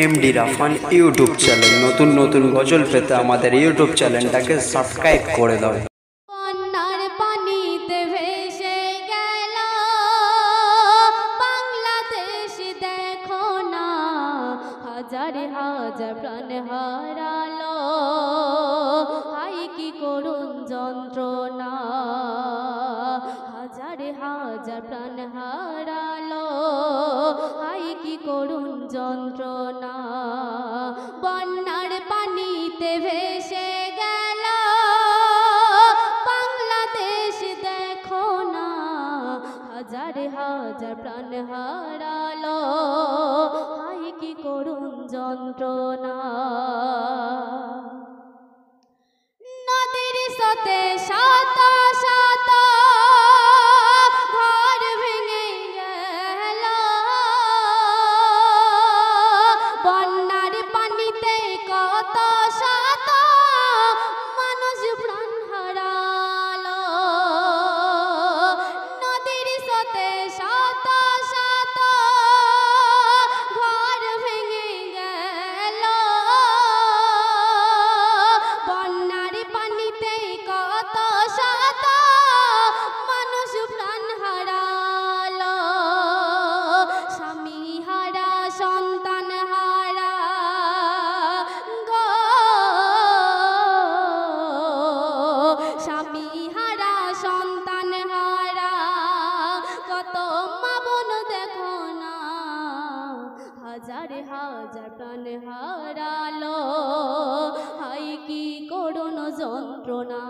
MD Rafan YouTube channel নতুন নতুন গজল পেতে আমাদের ইউটিউব চ্যানেলটাকে সাবস্ক্রাইব করে দাও। বন্যার পানিতে ভেসে গেল বাংলাদেশ দেখো না, হাজার হাজার প্রাণ হারালো, হাই কি করুণ যন্ত্রণা, হাজার হাজার প্রাণ হারালো, হাই কি করুণ যন্ত্রণা। বন্যার পানিতে ভেসে গেল বাংলাদেশ দেখো না, হাজার হাজার প্রাণ হারালো, হাই কি করুণ যন্ত্রণা। নদীর স্রোতে শত শত ঘর ভেঙে গেল, বন্যার পানিতে কত শত মানুষ প্রাণ হারালো। নদীর স্রোতে শত শত ঘর ভেঙে গেল, বন্যার পানিতে কত শত মানুষ প্রাণ হারালো। স্বামী হারা সন্তান হারা গো, স্বামী হারা সন্তান হারা কত মা বোন দেখো না, হাজার হাজার প্রাণ হারালো, হাই কি করুণ যন্ত্রণা,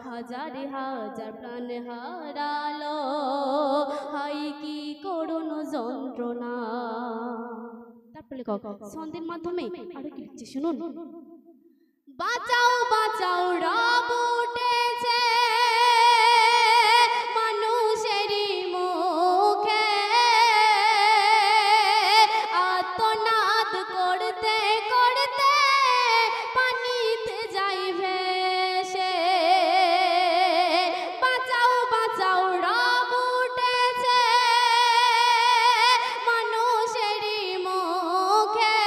হাজার হাজার প্রাণ হারালো, হাই কি করুণ যন্ত্রণা। তারপরে ছন্দের মাধ্যমে আরো কি লিখছে শুনুন। বাঁচাও বাঁচাও রব উঠেছে মানুষেরই মুখে, আর্তনাদ করতে করতে পানিতে যাই ভেসে। বাঁচাও বাঁচাও রব উঠেছে মানুষেরই মুখে,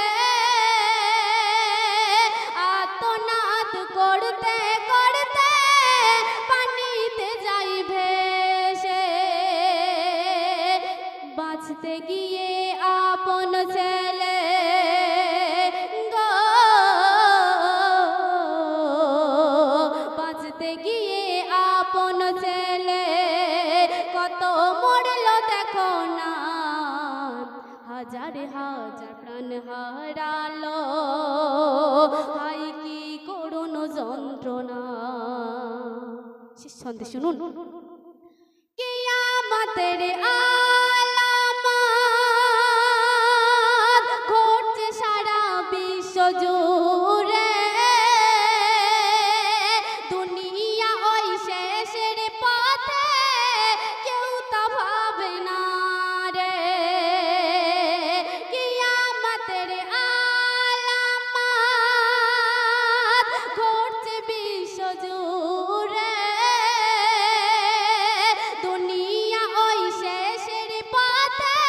আর্তনাদ করতে করতে পানিতে যাই ভেসে। বাঁচতে গিয়ে আপন ছেলে গো, বাঁচতে গিয়ে আপন ছেলে কত মরল দেখো না, হাজার হাজার প্রাণ হারালো, হাই কি করুণ যন্ত্রণা। শেষ ছন্দে শুনুন। কিয়ামতের আলামত ঘটছে সারা বিশ্ব জুড়ে, দুনিয়া ওই শেষের পথে কেউ তা ভাবে না রে। কিয়ামতের আলামত ঘটছে বিশ্ব জুড়ে, দুনিয়া ওই শেষের পথে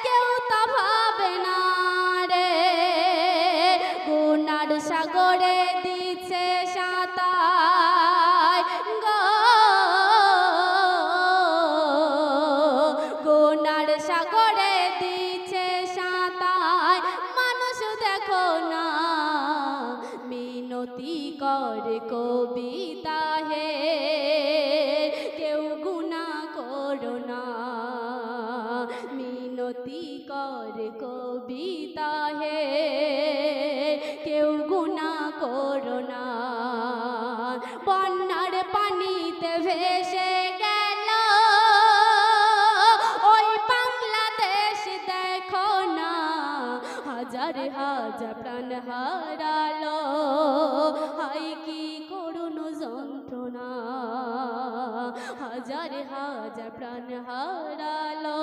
কেউ তা ভাবে না রে। গুনার সাগরে দিচ্ছে সাঁতার গো, গুনার সাগরে দিচ্ছে সাঁতার মানুষ দেখো না, মিনতি করে কবিতা হে কেউ গুনাহ করো না, মিনতি করে কবিতা হে কেউ গুনাহ করো না। বন্যার পানিতে ভেসে গেল ওই বাংলাদেশ দেখো না, হাজার হাজার প্রাণ হারালো, হাই কি করুণ যন্ত্রণা, হাজার হাজার প্রাণ হারালো,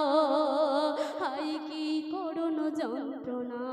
হাই কি করুণ যন্ত্রণা।